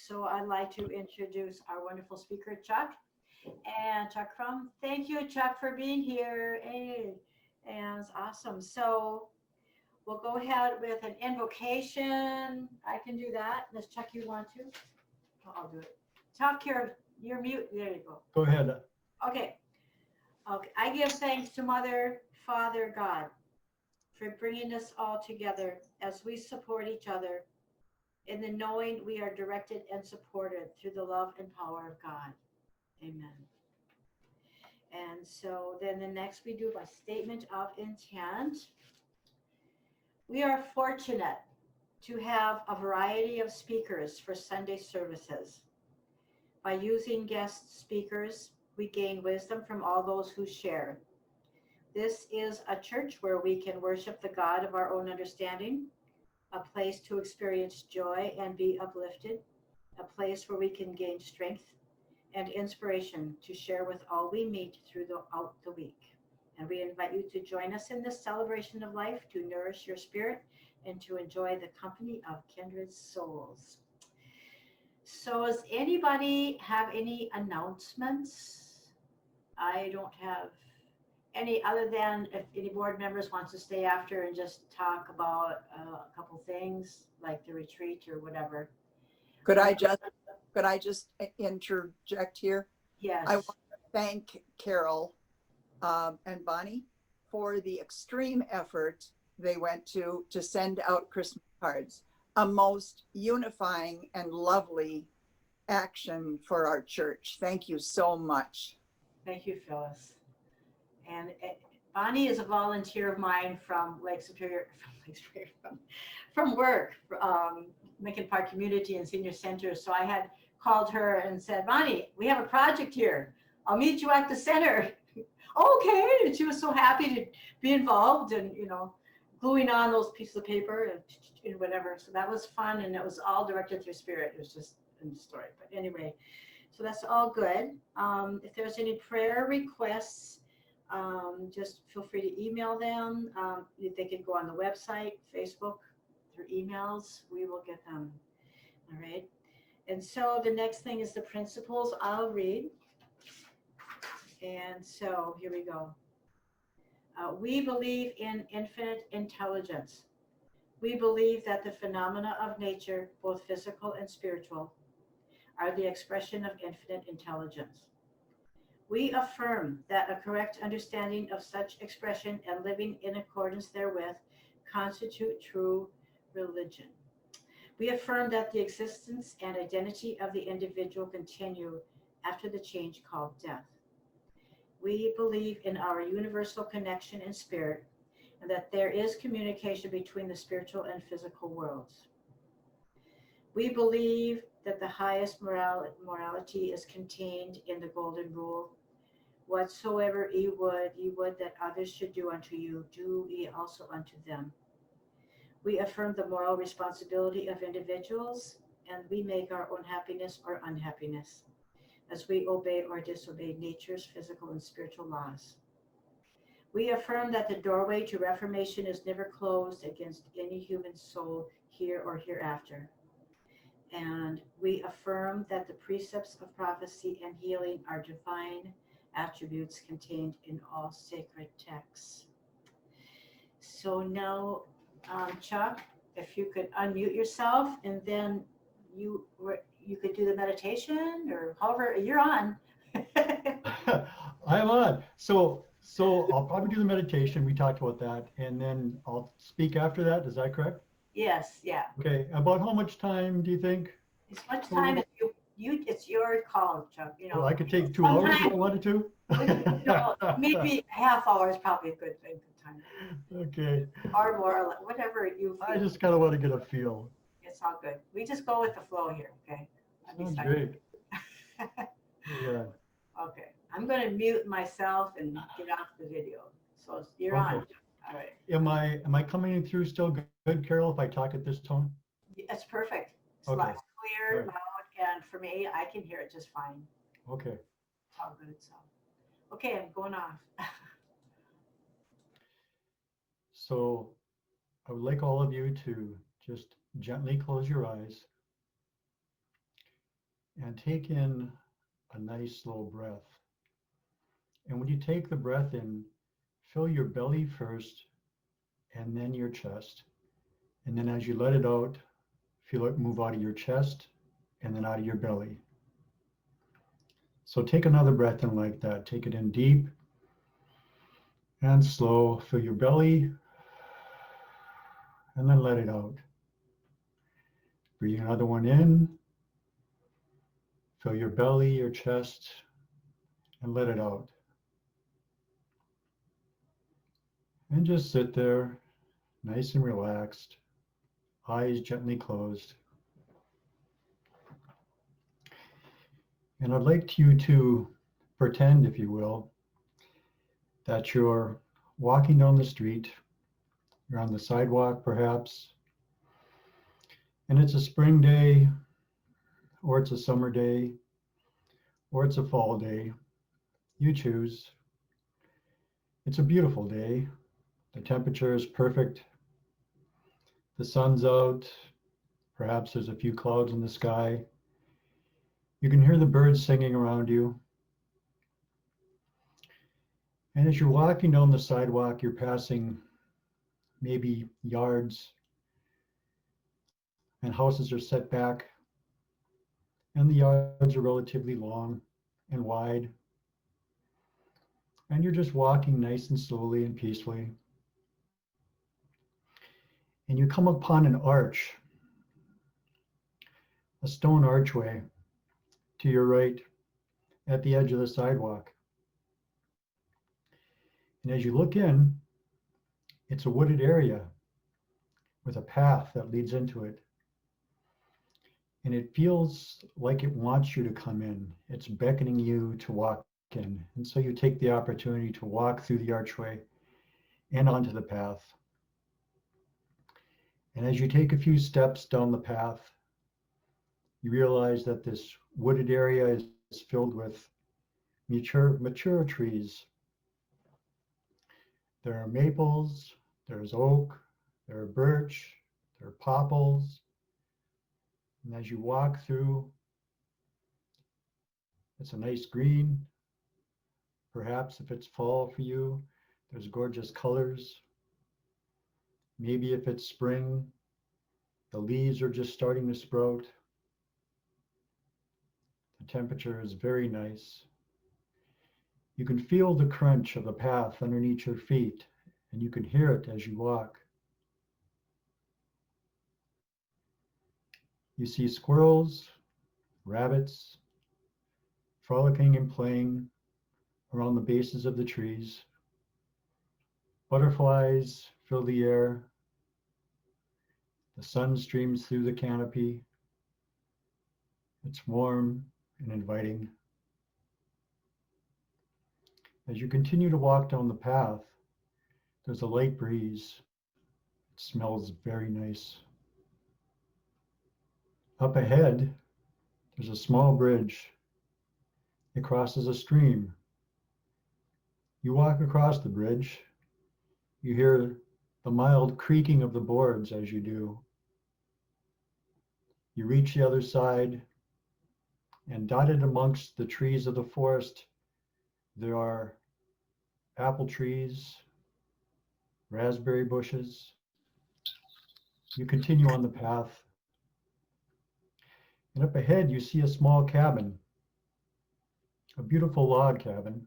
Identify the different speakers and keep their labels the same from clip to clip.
Speaker 1: So I'd like to introduce our wonderful speaker, Chuck, and Chuck Krom. Thank you, Chuck, for being here. Hey, and it's awesome. So we'll go ahead with an invocation. I can do that. Unless Chuck, you want to? I'll do it. Chuck, you're mute. There you go.
Speaker 2: Go ahead.
Speaker 1: Okay. Okay. I give thanks to Mother, Father, God for bringing us all together as we support each other in the knowing we are directed and supported through the love and power of God. Amen. And so then the next we do by statement of intent. We are fortunate to have a variety of speakers for Sunday services. By using guest speakers, we gain wisdom from all those who share. This is a church where we can worship the God of our own understanding, a place to experience joy and be uplifted, a place where we can gain strength and inspiration to share with all we meet throughout the week. And we invite you to join us in this celebration of life, to nourish your spirit and to enjoy the company of kindred souls. So does anybody have any announcements? I don't have any other than if any board members wants to stay after and just talk about a couple things like the retreat or whatever.
Speaker 3: Could I just interject here?
Speaker 1: Yes.
Speaker 3: I want to thank Carol and Bonnie for the extreme effort they went to send out Christmas cards. A most unifying and lovely action for our church. Thank you so much.
Speaker 1: Thank you, Phyllis. And Bonnie is a volunteer of mine from Lake Superior, from work, Lincoln Park Community and Senior Center. So I had called her and said, Bonnie, we have a project here. I'll meet you at the center. Okay. And she was so happy to be involved and, gluing on those pieces of paper and whatever. So that was fun. And it was all directed through spirit. It was just in the story. But anyway, so that's all good. If there's any prayer requests, just feel free to email them. They can go on the website, Facebook, through emails. We will get them. All right. And so the next thing is the principles I'll read. And so here we go. We believe in infinite intelligence. We believe that the phenomena of nature, both physical and spiritual, are the expression of infinite intelligence. We affirm that a correct understanding of such expression and living in accordance therewith constitute true religion. We affirm that the existence and identity of the individual continue after the change called death. We believe in our universal connection in spirit and that there is communication between the spiritual and physical worlds. We believe that the highest morality is contained in the golden rule. Whatsoever ye would that others should do unto you, do ye also unto them. We affirm the moral responsibility of individuals, and we make our own happiness or unhappiness as we obey or disobey nature's physical and spiritual laws. We affirm that the doorway to reformation is never closed against any human soul here or hereafter. And we affirm that the precepts of prophecy and healing are divine attributes contained in all sacred texts. So now, Chuck, if you could unmute yourself, and then you could do the meditation, or however you're on.
Speaker 2: I'm on. So I'll probably do the meditation. We talked about that, and then I'll speak after that. Is that correct?
Speaker 1: Yes. Yeah.
Speaker 2: Okay. About how much time do you think?
Speaker 1: As much time as you it's your call, Chuck.
Speaker 2: Well, I could take 2 hours if I wanted to.
Speaker 1: Maybe half hour is probably a good time.
Speaker 2: Okay.
Speaker 1: Or more, whatever you feel.
Speaker 2: I just kind of want to get a feel.
Speaker 1: It's all good. We just go with the flow here, okay?
Speaker 2: Sounds great. Yeah.
Speaker 1: Okay. I'm going to mute myself and get off the video. So you're on. All right.
Speaker 2: Am I coming through still good, Carol, if I talk at this tone?
Speaker 1: That's perfect. It's
Speaker 2: Okay.
Speaker 1: clear,
Speaker 2: Right.
Speaker 1: loud, and for me, I can hear it just fine.
Speaker 2: Okay.
Speaker 1: It's all good. So, okay, I'm going off.
Speaker 2: So I would like all of you to just gently close your eyes and take in a nice slow breath. And when you take the breath in, fill your belly first and then your chest. And then as you let it out, feel it move out of your chest and then out of your belly. So take another breath in like that. Take it in deep and slow. Fill your belly and then let it out. Breathe another one in. Fill your belly, your chest, and let it out. And just sit there, nice and relaxed, eyes gently closed. And I'd like you to pretend, if you will, that you're walking down the street. You're on the sidewalk, perhaps, and it's a spring day, or it's a summer day, or it's a fall day. You choose. It's a beautiful day. The temperature is perfect. The sun's out. Perhaps there's a few clouds in the sky. You can hear the birds singing around you. And as you're walking down the sidewalk, you're passing maybe yards, and houses are set back, and the yards are relatively long and wide. And you're just walking nice and slowly and peacefully. And you come upon an arch, a stone archway to your right at the edge of the sidewalk. And as you look in, it's a wooded area with a path that leads into it. And it feels like it wants you to come in. It's beckoning you to walk in. And so you take the opportunity to walk through the archway and onto the path. And as you take a few steps down the path, you realize that this wooded area is filled with mature trees. There are maples, there's oak, there are birch, there are popples. And as you walk through, it's a nice green. Perhaps if it's fall for you, there's gorgeous colors. Maybe if it's spring, the leaves are just starting to sprout. The temperature is very nice. You can feel the crunch of the path underneath your feet, and you can hear it as you walk. You see squirrels, rabbits, frolicking and playing around the bases of the trees. Butterflies fill the air. The sun streams through the canopy. It's warm and inviting. As you continue to walk down the path, there's a light breeze. It smells very nice. Up ahead, there's a small bridge. It crosses a stream. You walk across the bridge. You hear the mild creaking of the boards as you do. You reach the other side, and dotted amongst the trees of the forest, there are apple trees, raspberry bushes. You continue on the path, and up ahead you see a small cabin, a beautiful log cabin.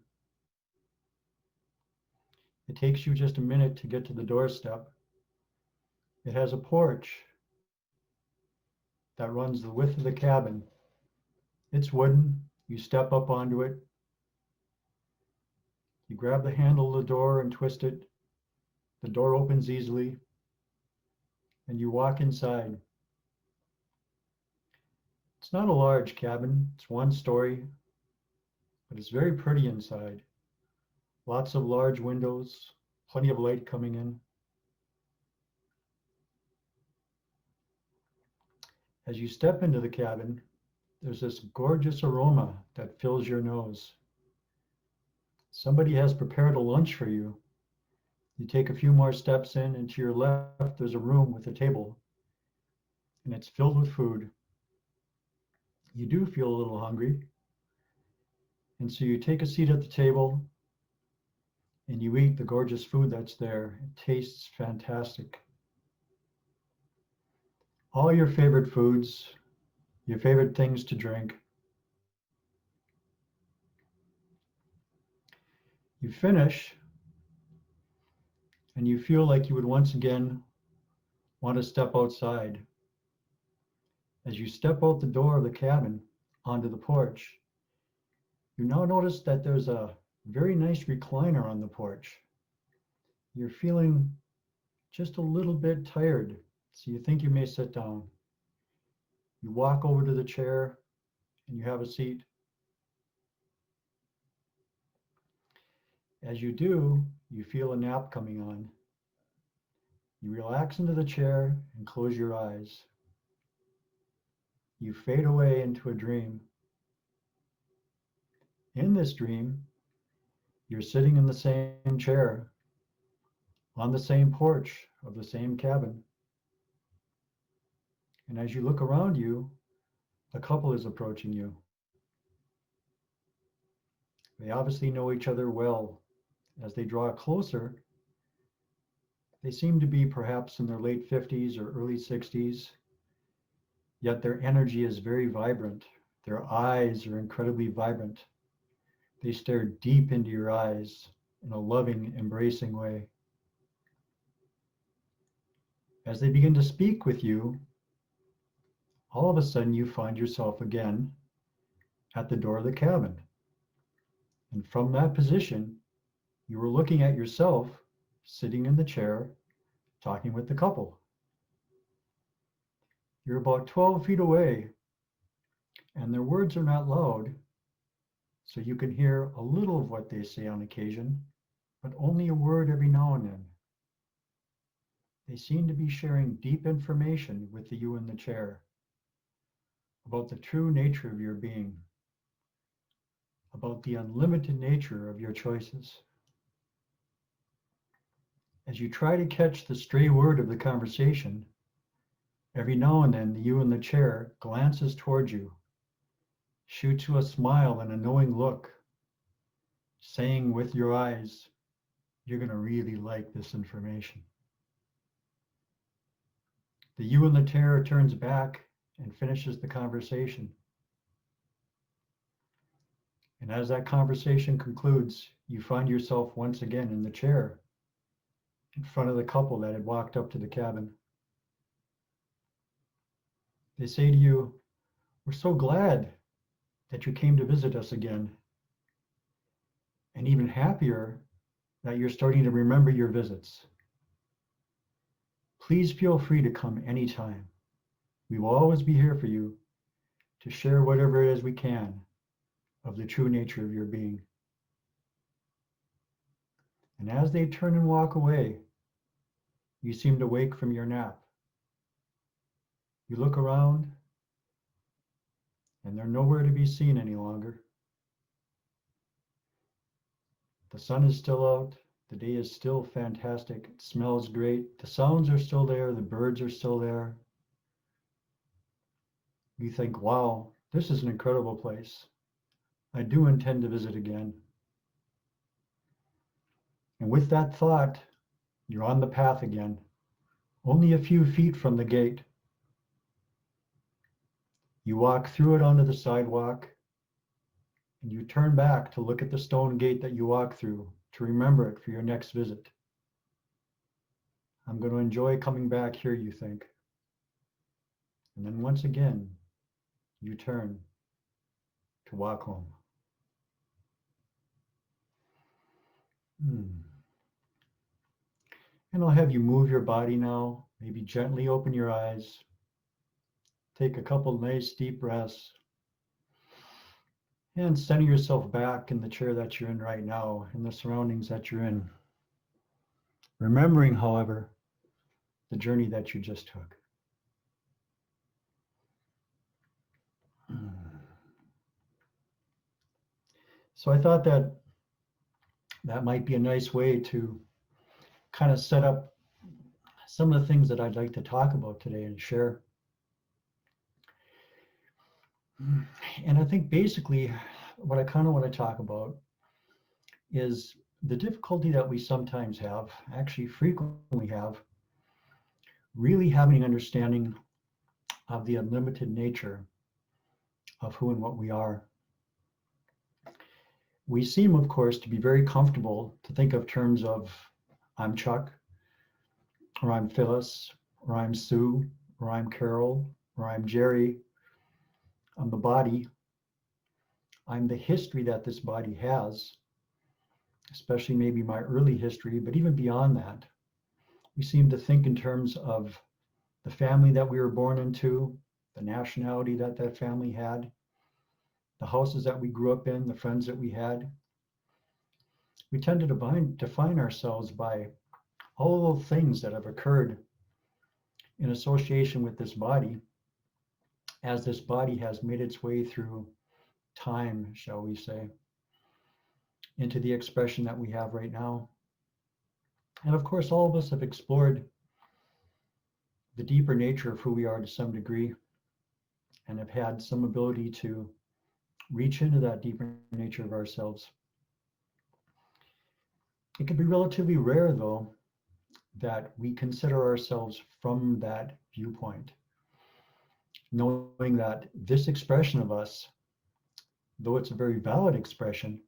Speaker 2: It takes you just a minute to get to the doorstep. It has a porch that runs the width of the cabin. It's wooden. You step up onto it. You grab the handle of the door and twist it. The door opens easily, and you walk inside. It's not a large cabin. It's one story, but it's very pretty inside. Lots of large windows, plenty of light coming in. As you step into the cabin, there's this gorgeous aroma that fills your nose. Somebody has prepared a lunch for you. You take a few more steps in, and to your left, there's a room with a table, and it's filled with food. you do feel a little hungry. And so you take a seat at the table and you eat the gorgeous food that's there. It tastes fantastic. All your favorite foods, your favorite things to drink. You finish and you feel like you would once again want to step outside. As you step out the door of the cabin onto the porch, you now notice that there's a very nice recliner on the porch. You're feeling just a little bit tired, so you think you may sit down. You walk over to the chair and you have a seat. As you do, you feel a nap coming on. You relax into the chair and close your eyes. You fade away into a dream. In this dream, you're sitting in the same chair, on the same porch of the same cabin. And as you look around you, a couple is approaching you. They obviously know each other well. As they draw closer, they seem to be perhaps in their late 50s or early 60s, yet their energy is very vibrant. Their eyes are incredibly vibrant. They stare deep into your eyes in a loving, embracing way. As they begin to speak with you, all of a sudden you find yourself again at the door of the cabin. And from that position, you were looking at yourself sitting in the chair, talking with the couple. You're about 12 feet away, and their words are not loud, so you can hear a little of what they say on occasion, but only a word every now and then. They seem to be sharing deep information with you in the chair about the true nature of your being, about the unlimited nature of your choices. As you try to catch the stray word of the conversation, every now and then the you in the chair glances towards you, shoots you a smile and a knowing look, saying with your eyes, you're going to really like this information. The you in the chair turns back and finishes the conversation. And as that conversation concludes, you find yourself once again in the chair in front of the couple that had walked up to the cabin. They say to you, "We're so glad that you came to visit us again, and even happier that you're starting to remember your visits. Please feel free to come anytime. We will always be here for you to share whatever it is we can of the true nature of your being." And as they turn and walk away, you seem to wake from your nap. You look around, and they're nowhere to be seen any longer. The sun is still out. The day is still fantastic. It smells great. The sounds are still there. The birds are still there. You think, wow, this is an incredible place. I do intend to visit again. And with that thought, you're on the path again, only a few feet from the gate. You walk through it onto the sidewalk, and you turn back to look at the stone gate that you walked through to remember it for your next visit. I'm going to enjoy coming back here, you think. And then once again, you turn to walk home. And I'll have you move your body now, maybe gently open your eyes. Take a couple nice deep breaths. And center yourself back in the chair that you're in right now, in the surroundings that you're in. Remembering, however, the journey that you just took. So I thought that might be a nice way to kind of set up some of the things that I'd like to talk about today and share. And I think basically what I kind of want to talk about is the difficulty that we sometimes have, actually frequently have, really having an understanding of the unlimited nature of who and what we are. We seem, of course, to be very comfortable to think of terms of I'm Chuck, or I'm Phyllis, or I'm Sue, or I'm Carol, or I'm Jerry. I'm the body. I'm the history that this body has, especially maybe my early history, but even beyond that, we seem to think in terms of the family that we were born into, the nationality that that family had, the houses that we grew up in, the friends that we had. We tend to define ourselves by all the things that have occurred in association with this body as this body has made its way through time, shall we say, into the expression that we have right now. And of course, all of us have explored the deeper nature of who we are to some degree and have had some ability to reach into that deeper nature of ourselves. It can be relatively rare, though, that we consider ourselves from that viewpoint, knowing that this expression of us, though it's a very valid expression,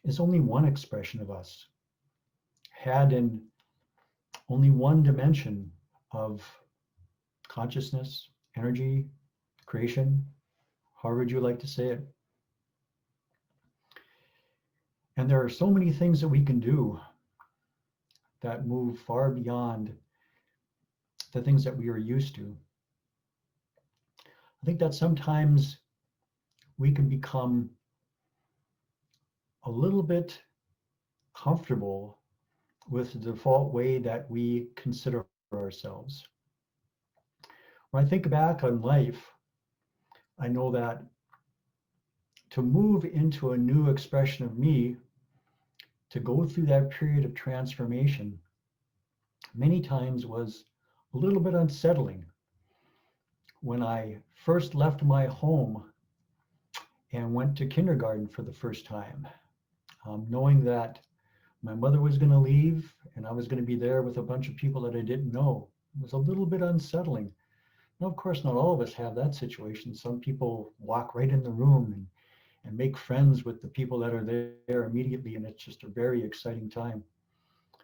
Speaker 2: is only one expression of us, had in only one dimension of consciousness, energy, creation, however would you like to say it. And there are so many things that we can do that move far beyond the things that we are used to. I think that sometimes we can become a little bit comfortable with the default way that we consider ourselves. When I think back on life, I know that to move into a new expression of me, to go through that period of transformation, many times was a little bit unsettling. When I first left my home and went to kindergarten for the first time, knowing that my mother was going to leave and I was going to be there with a bunch of people that I didn't know, it was a little bit unsettling. Now, of course, not all of us have that situation. Some people walk right in the room and make friends with the people that are there immediately, and it's just a very exciting time.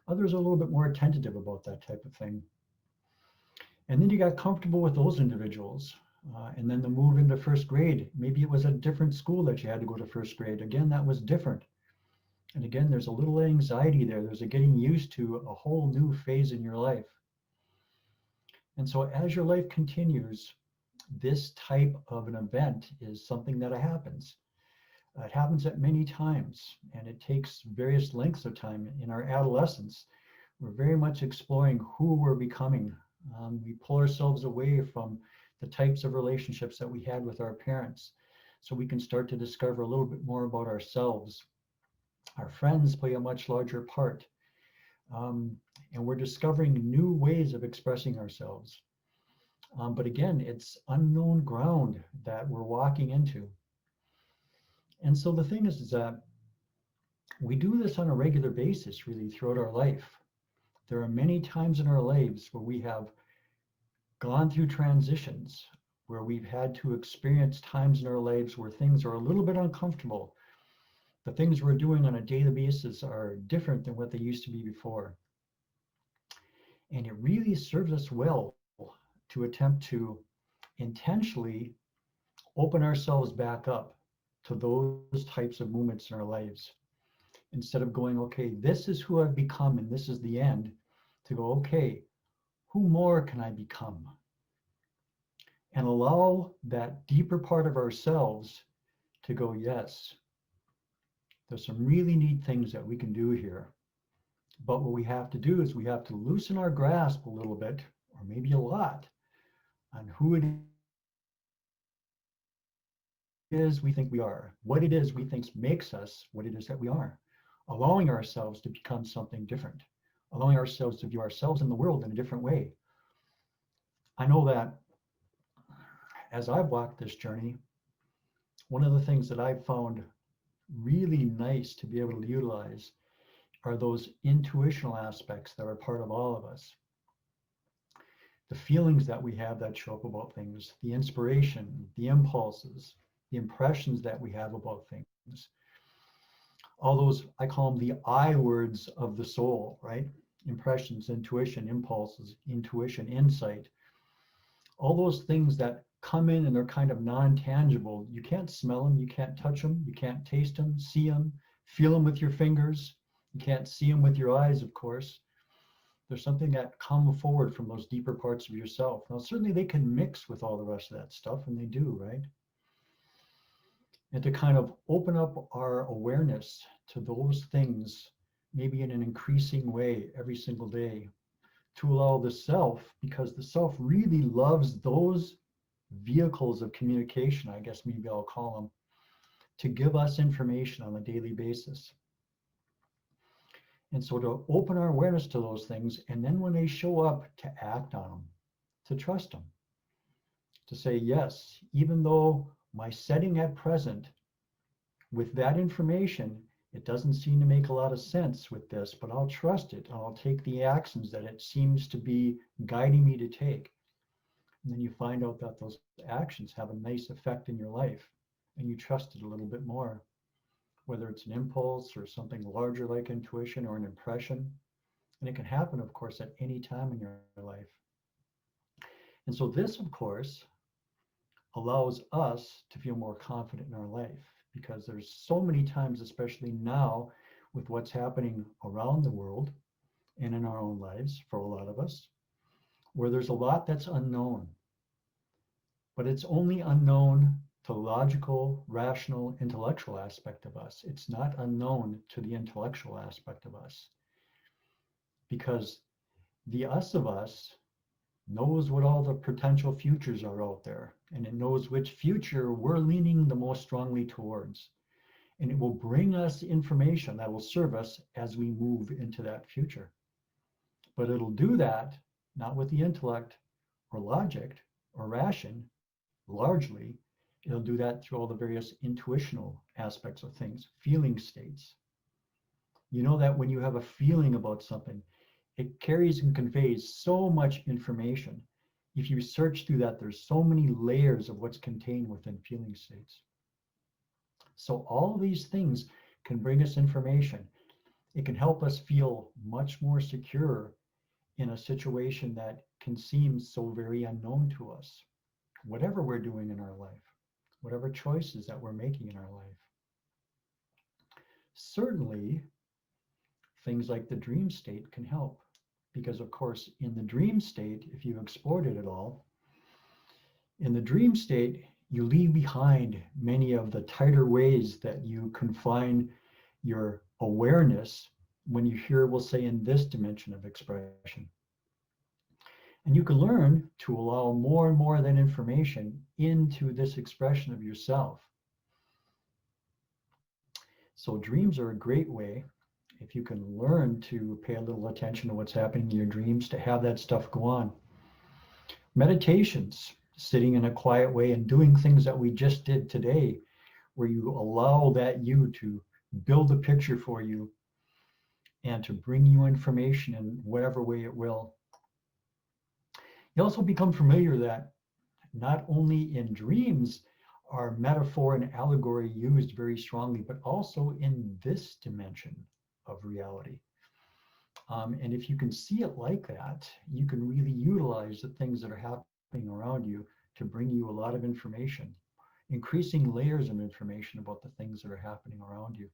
Speaker 2: Others are a little bit more tentative about that type of thing. And then you got comfortable with those individuals. And then the move into first grade, maybe it was a different school that you had to go to first grade. Again, that was different. And again, there's a little anxiety there. There's a getting used to a whole new phase in your life. And so as your life continues, this type of an event is something that happens. It happens at many times, and it takes various lengths of time. In our adolescence, we're very much exploring who we're becoming. We pull ourselves away from the types of relationships that we had with our parents, so we can start to discover a little bit more about ourselves. Our friends play a much larger part, and we're discovering new ways of expressing ourselves. But again, it's unknown ground that we're walking into. And so the thing is that we do this on a regular basis, really, throughout our life. There are many times in our lives where we have gone through transitions, where we've had to experience times in our lives where things are a little bit uncomfortable. The things we're doing on a daily basis are different than what they used to be before. And it really serves us well to attempt to intentionally open ourselves back up to those types of movements in our lives. Instead of going, okay, this is who I've become and this is the end, to go, okay, who more can I become? And allow that deeper part of ourselves to go, yes, there's some really neat things that we can do here. But what we have to do is we have to loosen our grasp a little bit, or maybe a lot, on who it is we think we are, what it is we think makes us what it is that we are, allowing ourselves to become something different, allowing ourselves to view ourselves in the world in a different way. I know that as I've walked this journey, one of the things that I've found really nice to be able to utilize are those intuitional aspects that are part of all of us. The feelings that we have that show up about things, the inspiration, the impulses, the impressions that we have about things. All those, I call them the I words of the soul, right? Impressions, intuition, impulses, intuition, insight. All those things that come in and they're kind of non-tangible. You can't smell them, you can't touch them, you can't taste them, see them, feel them with your fingers. You can't see them with your eyes, of course. There's something that come forward from those deeper parts of yourself. Now, certainly they can mix with all the rest of that stuff, and they do, right? And to kind of open up our awareness to those things, maybe in an increasing way every single day, to allow the self, because the self really loves those vehicles of communication, I guess maybe I'll call them, to give us information on a daily basis. And so to open our awareness to those things, and then when they show up, to act on them, to trust them, to say, yes, even though my setting at present with that information, it doesn't seem to make a lot of sense with this, but I'll trust it. I'll take the actions that it seems to be guiding me to take. And then you find out that those actions have a nice effect in your life, and you trust it a little bit more, whether it's an impulse or something larger like intuition or an impression. And it can happen, of course, at any time in your life. And so this, of course, allows us to feel more confident in our life, because there's so many times, especially now with what's happening around the world and in our own lives for a lot of us, where there's a lot that's unknown. But it's only unknown to the logical, rational, intellectual aspect of us. It's not unknown to the intellectual aspect of us, because the us of us knows what all the potential futures are out there, and it knows which future we're leaning the most strongly towards. And it will bring us information that will serve us as we move into that future. But it'll do that not with the intellect or logic or ration, largely. It'll do that through all the various intuitional aspects of things, feeling states. You know that when you have a feeling about something, it carries and conveys so much information. If you search through that, there's so many layers of what's contained within feeling states. So all these things can bring us information. It can help us feel much more secure in a situation that can seem so very unknown to us, whatever we're doing in our life, whatever choices that we're making in our life. Certainly, things like the dream state can help, because of course, in the dream state, if you explored it at all, in the dream state, you leave behind many of the tighter ways that you confine your awareness when you're here, we'll say, in this dimension of expression. And you can learn to allow more and more of that information into this expression of yourself. So dreams are a great way, if you can learn to pay a little attention to what's happening in your dreams, to have that stuff go on. Meditations, sitting in a quiet way and doing things that we just did today, where you allow that you to build a picture for you and to bring you information in whatever way it will. You also become familiar that not only in dreams are metaphor and allegory used very strongly, but also in this dimension of reality. And if you can see it like that, you can really utilize the things that are happening around you to bring you a lot of information, increasing layers of information about the things that are happening around you.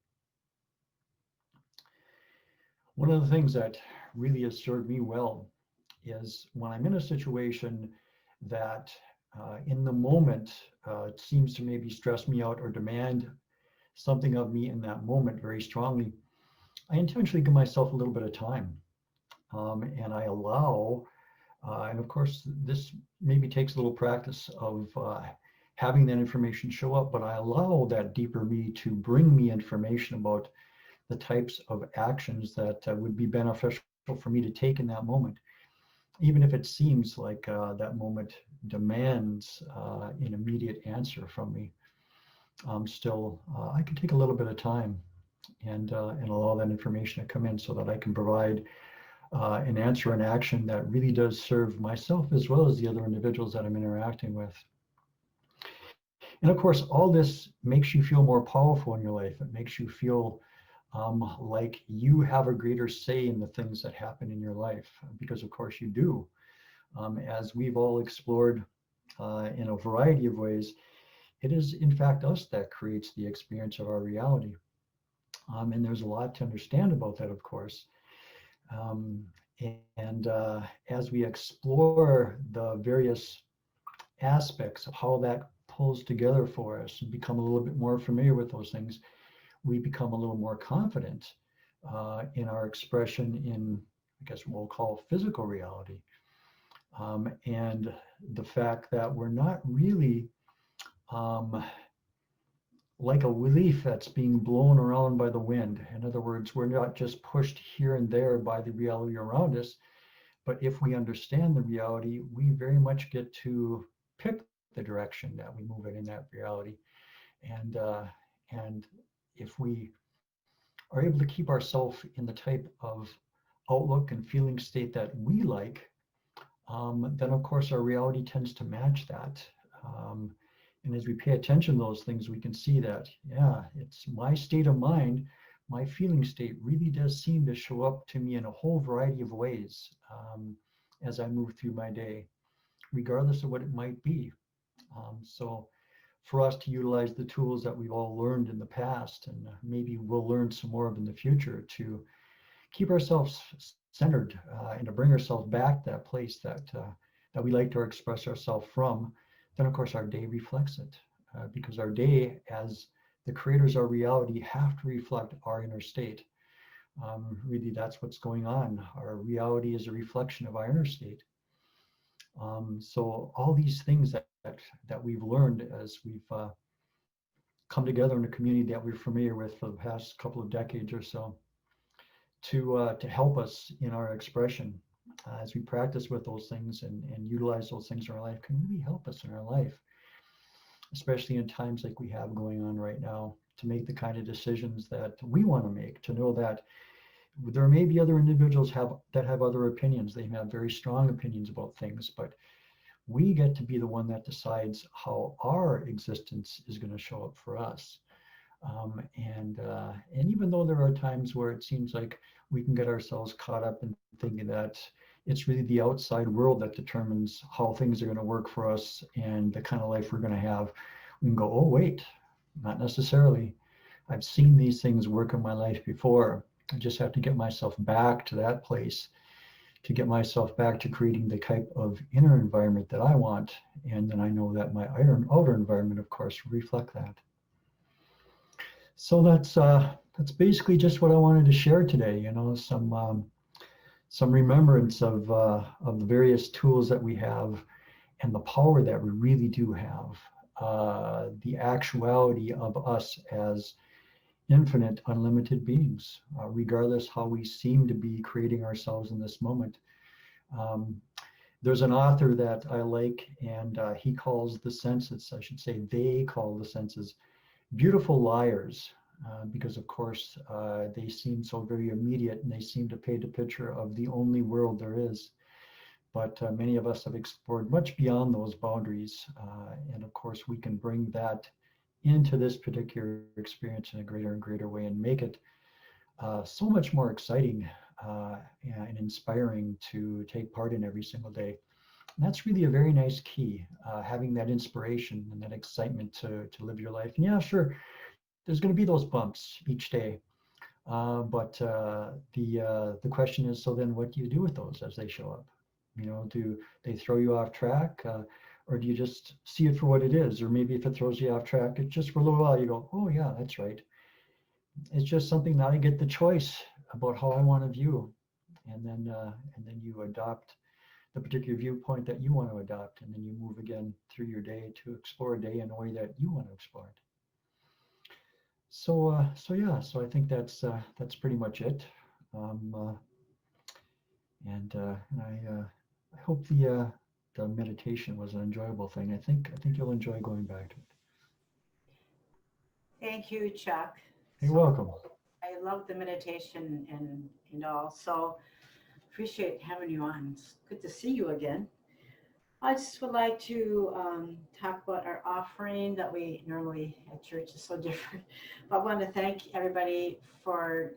Speaker 2: One of the things that really has served me well is when I'm in a situation that in the moment it seems to maybe stress me out or demand something of me in that moment very strongly, I intentionally give myself a little bit of time. And I allow, and of course, this maybe takes a little practice of having that information show up, but I allow that deeper me to bring me information about the types of actions that would be beneficial for me to take in that moment, even if it seems like that moment demands an immediate answer from me. still, I can take a little bit of time and allow that information to come in so that I can provide an answer and action that really does serve myself as well as the other individuals that I'm interacting with. And of course, all this makes you feel more powerful in your life. It makes you feel like you have a greater say in the things that happen in your life, because of course you do. As we've all explored in a variety of ways, it is in fact us that creates the experience of our reality. And there's a lot to understand about that, of course. Um, and as we explore the various aspects of how that pulls together for us and become a little bit more familiar with those things, we become a little more confident in our expression in, I guess we'll call physical reality. And the fact that we're not really um, like a leaf that's being blown around by the wind. In other words, we're not just pushed here and there by the reality around us, but if we understand the reality, we very much get to pick the direction that we move in that reality. And if we are able to keep ourselves in the type of outlook and feeling state that we like, then of course our reality tends to match that. And as we pay attention to those things, we can see that, yeah, it's my state of mind, my feeling state really does seem to show up to me in a whole variety of ways as I move through my day, regardless of what it might be. So for us to utilize the tools that we've all learned in the past, and maybe we'll learn some more of in the future, to keep ourselves centered and to bring ourselves back to that place that we like to express ourselves from, then of course our day reflects it. Because our day, as the creators of our reality, have to reflect our inner state. Really, that's what's going on. Our reality is a reflection of our inner state. So all these things that we've learned as we've come together in a community that we're familiar with for the past couple of decades or so, to help us in our expression as we practice with those things and utilize those things in our life, can really help us in our life, especially in times like we have going on right now, to make the kind of decisions that we want to make, to know that there may be other individuals that have other opinions. They have very strong opinions about things, but we get to be the one that decides how our existence is going to show up for us. And even though there are times where it seems like we can get ourselves caught up in thinking that it's really the outside world that determines how things are going to work for us and the kind of life we're going to have, we can go, oh wait, not necessarily. I've seen these things work in my life before. I just have to get myself back to that place, to get myself back to creating the type of inner environment that I want. And then I know that my outer environment, of course, will reflect that. So that's basically just what I wanted to share today. You know, some remembrance of the various tools that we have and the power that we really do have. The actuality of us as infinite, unlimited beings, regardless how we seem to be creating ourselves in this moment. There's an author that I like, and he calls the senses, I should say, they call the senses beautiful liars, because of course they seem so very immediate and they seem to paint a picture of the only world there is. But many of us have explored much beyond those boundaries. And of course, we can bring that into this particular experience in a greater and greater way and make it so much more exciting and inspiring to take part in every single day. And that's really a very nice key, having that inspiration and that excitement to live your life. And yeah, sure, there's going to be those bumps each day. But the question is, so then what do you do with those as they show up? You know, do they throw you off track? Or do you just see it for what it is? Or maybe if it throws you off track, it's just for a little while, you go, oh yeah, that's right. It's just something that I get the choice about how I want to view. And then you adopt the particular viewpoint that you want to adopt, and then you move again through your day to explore a day in a way that you want to explore it. So I think that's pretty much it. And I hope the meditation was an enjoyable thing. I think you'll enjoy going back to it.
Speaker 1: Thank you, Chuck.
Speaker 2: You're
Speaker 1: So
Speaker 2: welcome.
Speaker 1: I love the meditation and all. So appreciate having you on. It's good to see you again. I just would like to talk about our offering that we normally at church is so different. But I want to thank everybody for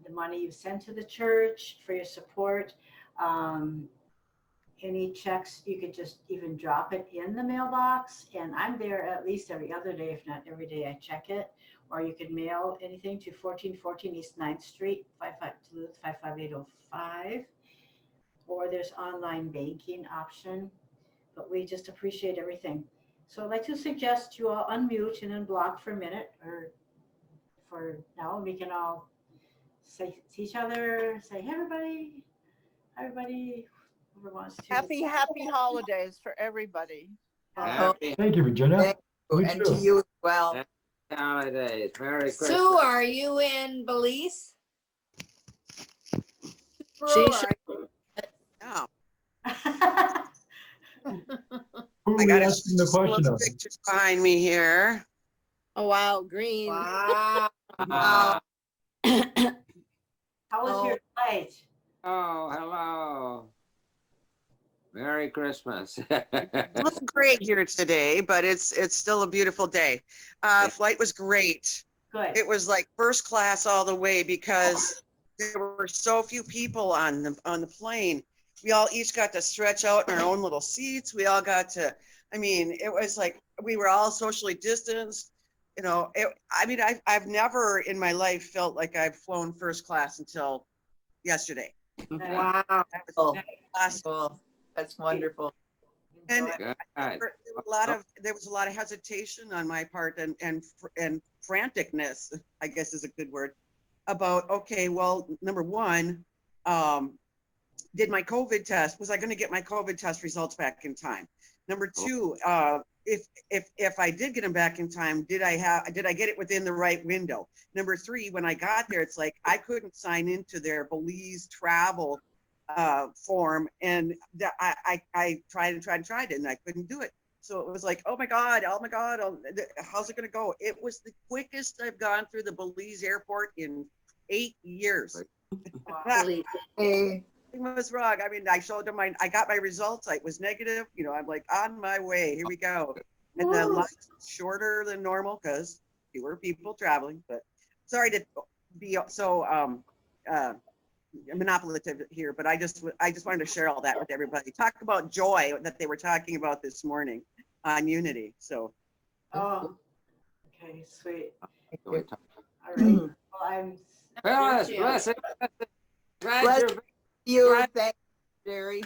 Speaker 1: the money you sent to the church, for your support. Um, any checks, you could just even drop it in the mailbox. And I'm there at least every other day, if not every day, I check it. Or you could mail anything to 1414 East Ninth Street, 55805. Or there's online banking option, but we just appreciate everything. So I'd like to suggest you all unmute and unblock for a minute or for now. We can all say to each other, say, hey, everybody, whoever wants to.
Speaker 4: Happy holidays for everybody.
Speaker 5: Happy
Speaker 2: Thank you, Virginia.
Speaker 3: Thank you,
Speaker 2: You
Speaker 3: and
Speaker 2: too.
Speaker 3: to you as well.
Speaker 5: holidays. Merry Christmas.
Speaker 6: Sue, are you in Belize?
Speaker 4: She
Speaker 6: Or
Speaker 4: should-
Speaker 6: are
Speaker 4: Oh,
Speaker 2: Who are
Speaker 7: I
Speaker 2: we
Speaker 7: got
Speaker 2: asking the question of?
Speaker 7: pictures behind me here.
Speaker 4: oh wow, green.
Speaker 6: Wow.
Speaker 5: Ah,
Speaker 1: How was your flight?
Speaker 5: oh, hello. Merry Christmas.
Speaker 7: Not great here today, but it's still a beautiful day. Flight was great.
Speaker 1: Good.
Speaker 7: It was like first class all the way because there were so few people on the plane. We all each got to stretch out in our own little seats. We all got to, I mean, it was like we were all socially distanced. You know, I've never in my life felt like I've flown first class until yesterday.
Speaker 6: Wow.
Speaker 7: That was
Speaker 3: Oh,
Speaker 7: awesome.
Speaker 3: cool. That's wonderful.
Speaker 7: And
Speaker 5: Good.
Speaker 7: there was a lot of hesitation on my part and franticness, I guess is a good word, about, okay, well, number one, was I going to get my COVID test results back in time? Number two, if I did get them back in time, did I get it within the right window? Number three, when I got there, it's like I couldn't sign into their Belize travel form, and I tried it, and I couldn't do it. So it was like, oh my God, how's it going to go? It was the quickest I've gone through the Belize airport in 8 years.
Speaker 6: Belize.
Speaker 3: Hey,
Speaker 7: Nothing was wrong. I mean, I showed them I got my results. I was negative. You know, I'm like on my way. Here we go. And the line was shorter than normal because fewer people traveling. But sorry to be so manipulative here, but I just wanted to share all that with everybody. Talk about joy that they were talking about this morning on Unity. So
Speaker 1: Oh, okay, sweet.
Speaker 5: So we talk-
Speaker 1: All right. Well, I'm.
Speaker 5: Phyllis,
Speaker 6: you.
Speaker 5: bless Glad
Speaker 3: Bless
Speaker 5: you're
Speaker 3: you,
Speaker 5: Right.
Speaker 3: thank you, Jerry.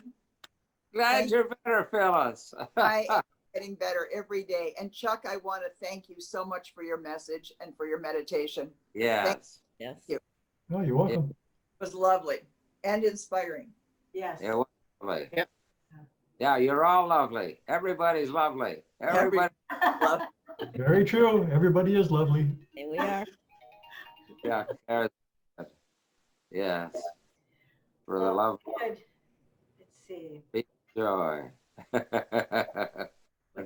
Speaker 5: glad you're better, Phyllis.
Speaker 3: I am getting better every day. And Chuck, I want to thank you so much for your message and for your meditation.
Speaker 5: Yes.
Speaker 4: Yes.
Speaker 2: Oh, you're welcome.
Speaker 3: It was lovely and inspiring.
Speaker 1: Yes.
Speaker 5: It was lovely.
Speaker 4: Yep.
Speaker 5: Yeah, you're all lovely. Everybody's lovely. Everybody.
Speaker 2: Very true. Everybody is lovely.
Speaker 4: Here we are.
Speaker 5: Yeah. Yes. For the love
Speaker 1: Good. Let's see.
Speaker 5: of joy.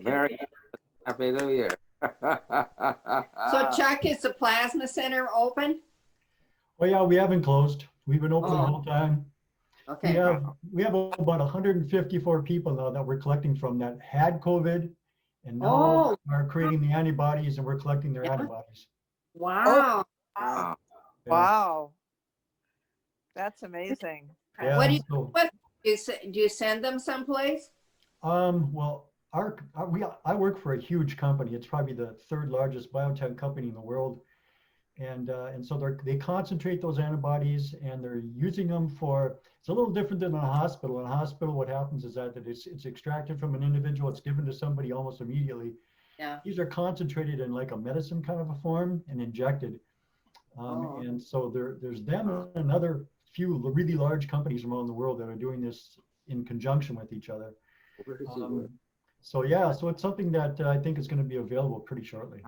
Speaker 5: Very happy New Year.
Speaker 6: So Chuck, is the plasma center open?
Speaker 2: Well, yeah, we haven't closed. We've been open the whole time.
Speaker 6: Okay.
Speaker 2: We have about 154 people now that we're collecting from that had COVID and now are creating the antibodies, and we're collecting their antibodies.
Speaker 6: Wow.
Speaker 5: Wow.
Speaker 2: Yeah.
Speaker 4: Wow. That's amazing.
Speaker 2: Yeah,
Speaker 6: What do you-
Speaker 2: so,
Speaker 6: Do you send them someplace?
Speaker 2: well, I work for a huge company. It's probably the third largest biotech company in the world. And so they concentrate those antibodies, and they're using them for, it's a little different than a hospital. In a hospital, what happens is that it's extracted from an individual, it's given to somebody almost immediately.
Speaker 6: Yeah.
Speaker 2: These are concentrated in like a medicine kind of a form and injected. And so there's them and another few really large companies around the world that are doing this in conjunction with each other. So yeah, so it's something that I think is going to be available pretty shortly.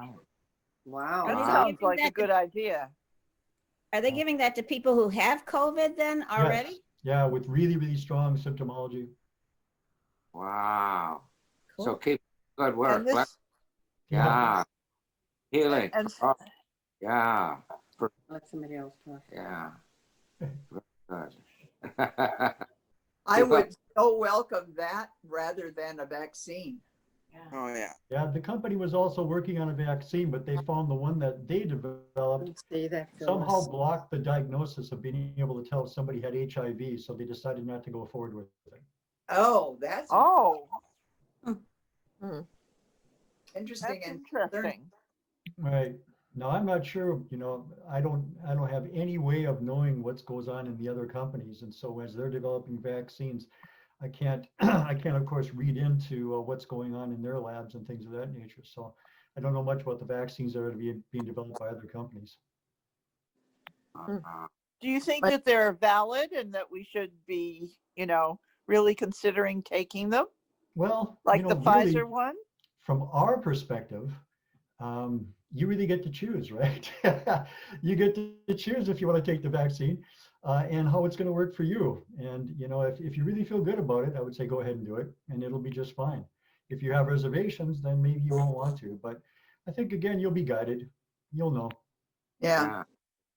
Speaker 6: Wow.
Speaker 4: That
Speaker 5: Wow.
Speaker 4: sounds like a good idea.
Speaker 8: Are they giving that to people who have COVID then already?
Speaker 2: Yes. Yeah, with really, really strong symptomology.
Speaker 5: Wow.
Speaker 8: Cool.
Speaker 5: So keep good work.
Speaker 4: And this,
Speaker 5: Yeah. Healing.
Speaker 4: And
Speaker 5: Oh, yeah.
Speaker 6: Let somebody else talk.
Speaker 5: Yeah. Good.
Speaker 3: I would so welcome that rather than a vaccine.
Speaker 1: Yeah.
Speaker 7: Oh, yeah.
Speaker 2: Yeah, the company was also working on a vaccine, but they found the one that they developed
Speaker 6: Let's see that.
Speaker 2: somehow blocked the diagnosis of being able to tell if somebody had HIV, so they decided not to go forward with it.
Speaker 3: Oh, that's
Speaker 4: oh,
Speaker 3: interesting
Speaker 4: that's
Speaker 3: and
Speaker 4: interesting.
Speaker 2: Right. Now, I'm not sure, I don't have any way of knowing what goes on in the other companies. And so as they're developing vaccines, I can't, I can't, of course, read into what's going on in their labs and things of that nature. So I don't know much about the vaccines that are being developed by other companies.
Speaker 4: Do you think that they're valid and that we should be, really considering taking them?
Speaker 2: Well,
Speaker 4: Like the
Speaker 2: really,
Speaker 4: Pfizer one?
Speaker 2: from our perspective, you really get to choose, right? You get to choose if you want to take the vaccine and how it's going to work for you. And, if you really feel good about it, I would say go ahead and do it and it'll be just fine. If you have reservations, then maybe you won't want to. But I think, again, you'll be guided. You'll know.
Speaker 3: yeah.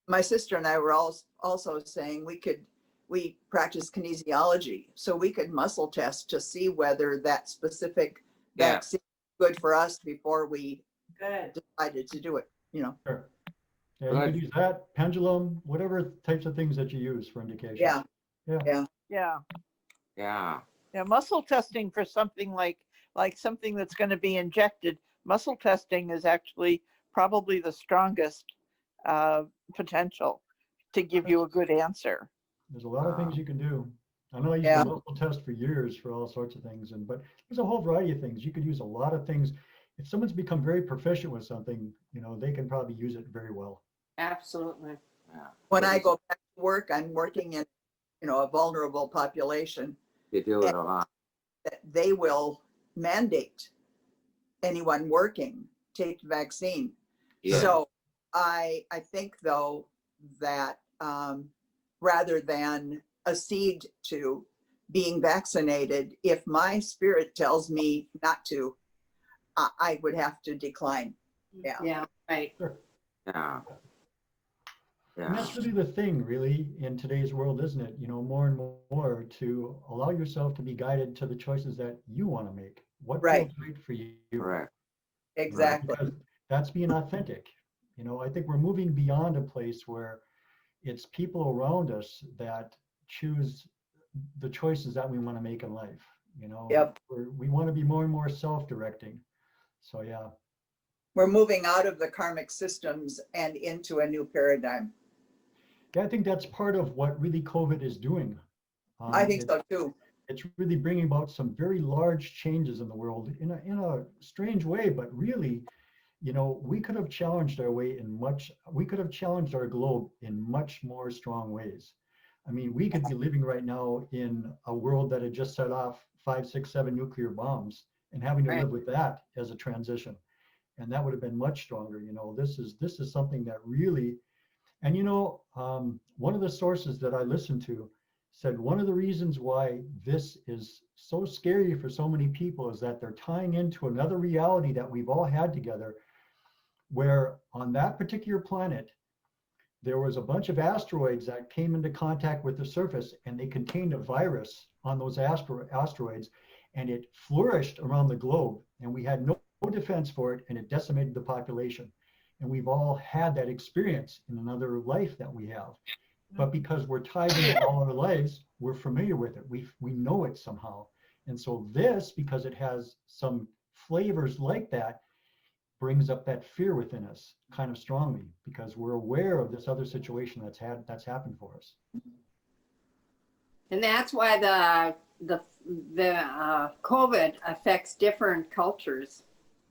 Speaker 3: My sister and I were also saying we practice kinesiology, so we could muscle test to see whether that specific
Speaker 5: Yeah.
Speaker 3: vaccine is good for us before we
Speaker 1: Good.
Speaker 3: decided to do it,
Speaker 2: Sure. Yeah, you could use that, pendulum, whatever types of things that you use for indication.
Speaker 3: Yeah.
Speaker 4: Yeah.
Speaker 5: Yeah.
Speaker 4: Yeah. Muscle testing for something like something that's going to be injected. Muscle testing is actually probably the strongest potential to give you a good answer.
Speaker 2: There's a lot of things you can do. I know I used
Speaker 3: Yeah.
Speaker 2: to muscle test for years for all sorts of things, but there's a whole variety of things. You could use a lot of things. If someone's become very proficient with something, they can probably use it very well.
Speaker 6: Absolutely.
Speaker 5: Yeah.
Speaker 3: When I go back to work, I'm working in, a vulnerable population.
Speaker 5: You do it a lot.
Speaker 3: That they will mandate anyone working take the vaccine.
Speaker 5: Yeah.
Speaker 3: So I think though that rather than accede to being vaccinated, if my spirit tells me not to, I would have to decline. Yeah.
Speaker 6: Yeah, right.
Speaker 2: Sure.
Speaker 5: Yeah.
Speaker 2: And that's really the thing, really, in today's world, isn't it? More and more to allow yourself to be guided to the choices that you want to make. What
Speaker 3: Right.
Speaker 2: feels right for you?
Speaker 5: Correct.
Speaker 3: Exactly.
Speaker 2: Because that's being authentic. I think we're moving beyond a place where it's people around us that choose the choices that we want to make in life.
Speaker 3: Yep.
Speaker 2: We want to be more and more self-directing. So yeah.
Speaker 3: We're moving out of the karmic systems and into a new paradigm.
Speaker 2: Yeah, I think that's part of what really COVID is doing.
Speaker 3: I think so too.
Speaker 2: It's really bringing about some very large changes in the world in a strange way, but really, we could have challenged we could have challenged our globe in much more strong ways. I mean, we could be living right now in a world that had just set off 5, 6, 7 nuclear bombs and having to live with that as a transition. And that would have been much stronger. This is something that really, and one of the sources that I listened to said one of the reasons why this is so scary for so many people is that they're tying into another reality that we've all had together, where on that particular planet, there was a bunch of asteroids that came into contact with the surface and they contained a virus on those asteroids, and it flourished around the globe and we had no defense for it, and it decimated the population. And we've all had that experience in another life that we have. But because we're tied in all our lives, we're familiar with it. We know it somehow. And so this, because it has some flavors like that, brings up that fear within us kind of strongly, because we're aware of this other situation that's happened for us.
Speaker 6: And that's why the COVID affects different cultures.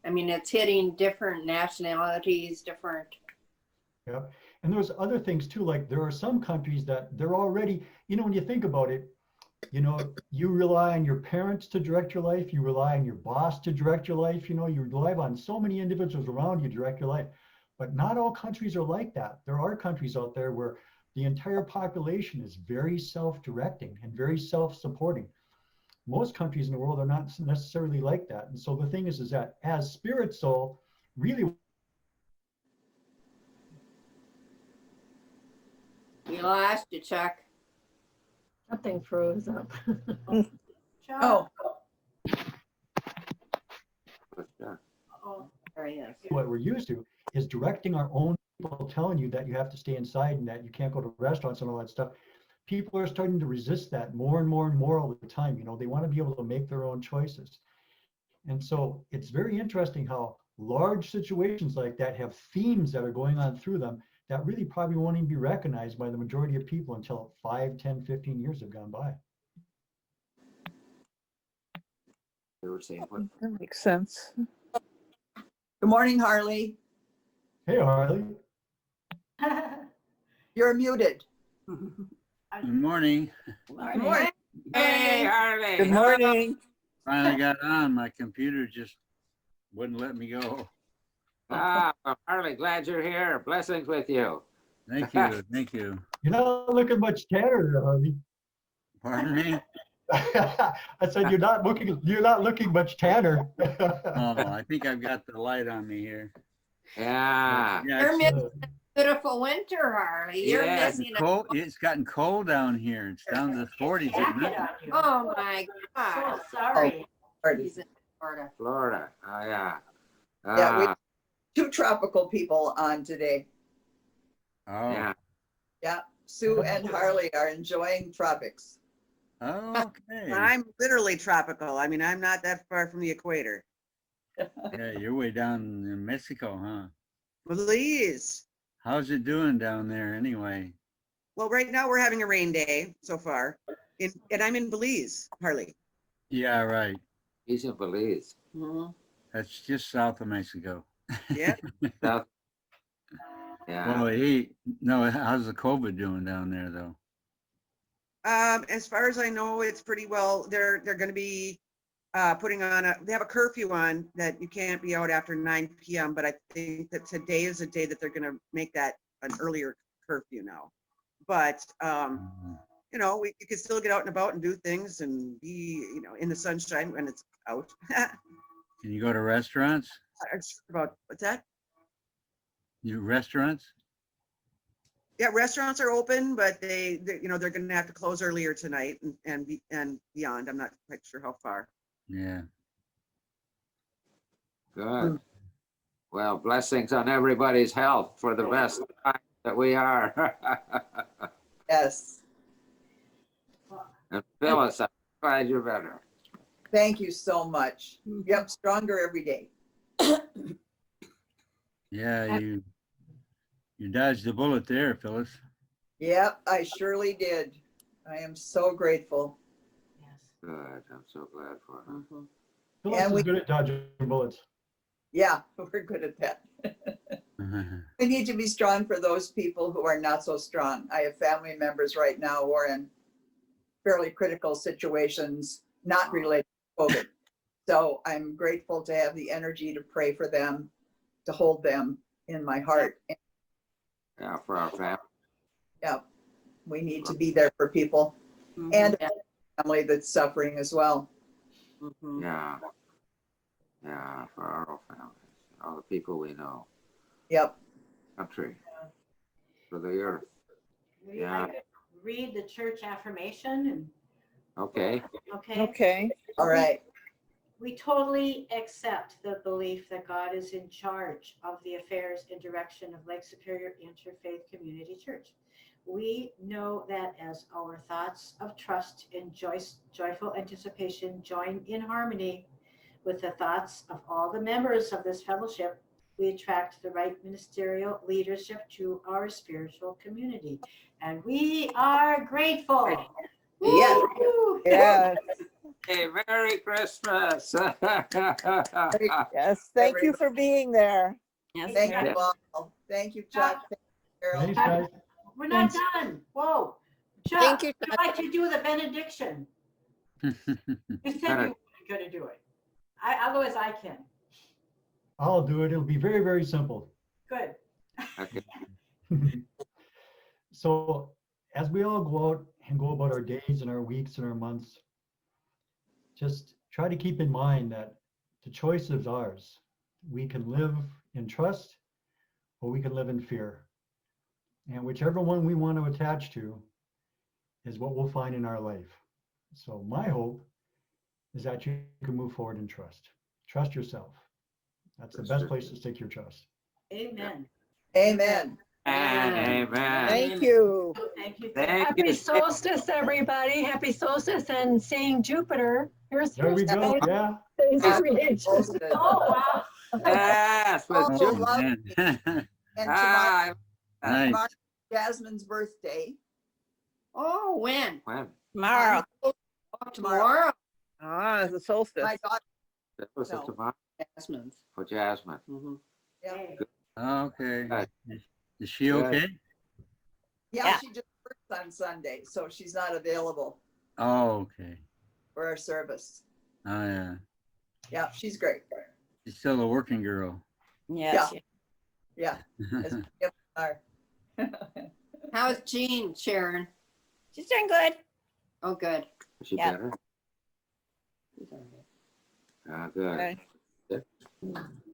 Speaker 6: I mean, it's hitting different nationalities, different.
Speaker 2: Yeah. And there's other things too, like there are some countries that they're already, when you think about it, you rely on your parents to direct your life, you rely on your boss to direct your life, you rely on so many individuals around you to direct your life. But not all countries are like that. There are countries out there where the entire population is very self-directing and very self-supporting. Most countries in the world are not necessarily like that. And so the thing is that as spirit soul, really
Speaker 6: lost you, Chuck.
Speaker 9: Something froze up.
Speaker 1: Chuck?
Speaker 3: Oh,
Speaker 1: Oh,
Speaker 6: There he is.
Speaker 2: What we're used to is directing our own people, telling you that you have to stay inside and that you can't go to restaurants and all that stuff. People are starting to resist that more and more and more all the time. You know, they want to be able to make their own choices. And so it's very interesting how large situations like that have themes that are going on through them that really probably won't even be recognized by the majority of people until 5, 10, 15 years have gone by.
Speaker 5: They were saying, what?
Speaker 4: That makes sense.
Speaker 3: good morning, Harley.
Speaker 2: Hey, Harley.
Speaker 3: You're muted.
Speaker 10: Good morning.
Speaker 3: Good morning.
Speaker 5: Hey, Harley.
Speaker 4: Good morning.
Speaker 10: Finally got on. My computer just wouldn't let me go.
Speaker 5: Well, Harley, glad you're here. Blessings with you.
Speaker 10: Thank you. Thank you.
Speaker 2: You're not looking much tanner, Harley.
Speaker 10: Pardon me?
Speaker 2: I said you're not looking much tanner.
Speaker 10: Oh, I think I've got the light on me here.
Speaker 5: Yeah.
Speaker 10: Yeah,
Speaker 6: You're
Speaker 10: it's,
Speaker 6: missing a beautiful winter, Harley. You're
Speaker 5: Yeah.
Speaker 6: missing a,
Speaker 10: cold. It's gotten cold down here. It's down to the 40s at
Speaker 1: jacket
Speaker 10: night.
Speaker 1: on you.
Speaker 6: oh my
Speaker 1: So
Speaker 6: God.
Speaker 1: sorry.
Speaker 6: He's in Florida.
Speaker 5: Florida. Oh, yeah.
Speaker 3: Yeah, we
Speaker 5: Ah,
Speaker 3: two tropical people on today.
Speaker 10: Oh,
Speaker 5: yeah.
Speaker 3: Yeah, Sue and Harley are enjoying tropics.
Speaker 10: okay.
Speaker 7: I'm literally tropical. I mean, I'm not that far from the equator.
Speaker 10: Yeah, you're way down in Mexico, huh?
Speaker 7: Please.
Speaker 10: How's it doing down there anyway?
Speaker 7: Well, right now we're having a rain day so far, and I'm in Belize, Harley.
Speaker 10: Yeah, right.
Speaker 5: He's in Belize.
Speaker 10: That's just south of Mexico.
Speaker 7: Yeah.
Speaker 5: South. Yeah.
Speaker 10: Well, no, how's the COVID doing down there though?
Speaker 7: As far as I know, it's pretty well. They're going to be putting on they have a curfew on that you can't be out after 9 p.m. But I think that today is a day that they're going to make that an earlier curfew now. But you know, you can still get out and about and do things and be, you know, in the sunshine when it's out.
Speaker 10: Can you go to restaurants?
Speaker 7: I'm sure about what's that?
Speaker 10: Restaurants?
Speaker 7: Yeah, restaurants are open, but they you know, they're going to have to close earlier tonight and beyond. I'm not quite sure how far.
Speaker 10: Yeah.
Speaker 5: Good. Well, blessings on everybody's health for the best time that we are.
Speaker 3: Yes,
Speaker 5: And Phyllis, I'm glad you're better.
Speaker 3: thank you so much. Yep, stronger every day.
Speaker 10: Yeah, you dodged the bullet there, Phyllis.
Speaker 3: Yep, I surely did. I am so grateful.
Speaker 1: Yes.
Speaker 5: Good. I'm so glad for her.
Speaker 2: Phyllis
Speaker 3: And
Speaker 2: is
Speaker 3: we-
Speaker 2: good at dodging bullets.
Speaker 3: Yeah, we're good at that. We need to be strong for those people who are not so strong. I have family members right now who are in fairly critical situations, not related to COVID. So I'm grateful to have the energy to pray for them, to hold them in my heart.
Speaker 5: Yeah, for our family.
Speaker 3: Yeah, we need to be there for people and a family that's suffering as well.
Speaker 5: Yeah. Yeah, for our whole families, all the people we know,
Speaker 3: Yep.
Speaker 5: country, for the earth. Yeah.
Speaker 1: I could read the church affirmation and,
Speaker 5: Okay.
Speaker 1: okay?
Speaker 4: Okay.
Speaker 3: All right.
Speaker 1: We totally accept the belief that God is in charge of the affairs and direction of Lake Superior Interfaith Community Church. We know that as our thoughts of trust and joyful anticipation join in harmony with the thoughts of all the members of this fellowship, we attract the right ministerial leadership to our spiritual community. And we are grateful.
Speaker 3: Yes.
Speaker 1: Woo!
Speaker 4: Yes.
Speaker 5: Hey, Merry Christmas.
Speaker 4: Yes. Thank you for being there.
Speaker 6: Yes,
Speaker 3: Thank
Speaker 6: ma'am.
Speaker 3: you all. Thank you, Chuck. Thank you, Carol.
Speaker 2: Thanks, guys.
Speaker 1: We're not done. Whoa. Chuck,
Speaker 6: Thank you,
Speaker 1: I'd like to do the benediction. You said you were going to do it. Otherwise, I can.
Speaker 2: I'll do it. It'll be very, very simple.
Speaker 1: Good.
Speaker 5: Okay.
Speaker 2: So as we all go out and go about our days and our weeks and our months, just try to keep in mind that the choice is ours. We can live in trust or we can live in fear. And whichever one we want to attach to is what we'll find in our life. So my hope is that you can move forward and trust. Trust yourself. That's the best place to stick your trust.
Speaker 1: Amen.
Speaker 3: Amen.
Speaker 5: And amen.
Speaker 4: Thank you.
Speaker 1: Thank you.
Speaker 5: Thank
Speaker 9: Happy
Speaker 5: you.
Speaker 9: solstice, everybody. Happy solstice and seeing Jupiter. Here's
Speaker 2: There we go.
Speaker 9: Thursday.
Speaker 2: Yeah.
Speaker 9: Today's
Speaker 3: Happy
Speaker 9: creation.
Speaker 3: solstice.
Speaker 1: Oh, wow.
Speaker 5: Yes, with
Speaker 3: Oh,
Speaker 5: Jupiter.
Speaker 3: love.
Speaker 10: Man.
Speaker 3: And tomorrow,
Speaker 5: Ah,
Speaker 10: Nice.
Speaker 3: tomorrow Jasmine's birthday.
Speaker 6: Oh, when?
Speaker 5: when?
Speaker 8: Tomorrow.
Speaker 6: Oh, tomorrow.
Speaker 4: Ah, the solstice.
Speaker 3: My daughter,
Speaker 5: That was
Speaker 3: No.
Speaker 5: tomorrow
Speaker 6: Jasmine's.
Speaker 5: for Jasmine.
Speaker 6: Mhm.
Speaker 3: yeah,
Speaker 1: Hey.
Speaker 10: Okay.
Speaker 5: Good.
Speaker 10: Is she
Speaker 5: Good.
Speaker 10: okay?
Speaker 3: yeah, she just works on Sunday, so she's not available
Speaker 10: Oh, okay.
Speaker 3: for our service.
Speaker 10: Oh, yeah.
Speaker 3: Yeah, she's great.
Speaker 10: She's still a working girl.
Speaker 8: Yes.
Speaker 3: Yeah, as many of us are.
Speaker 6: How's Jean, Sharon?
Speaker 8: She's doing good.
Speaker 6: Oh, good.
Speaker 5: Is she
Speaker 8: Yeah.
Speaker 5: better? Ah, good.
Speaker 4: Okay.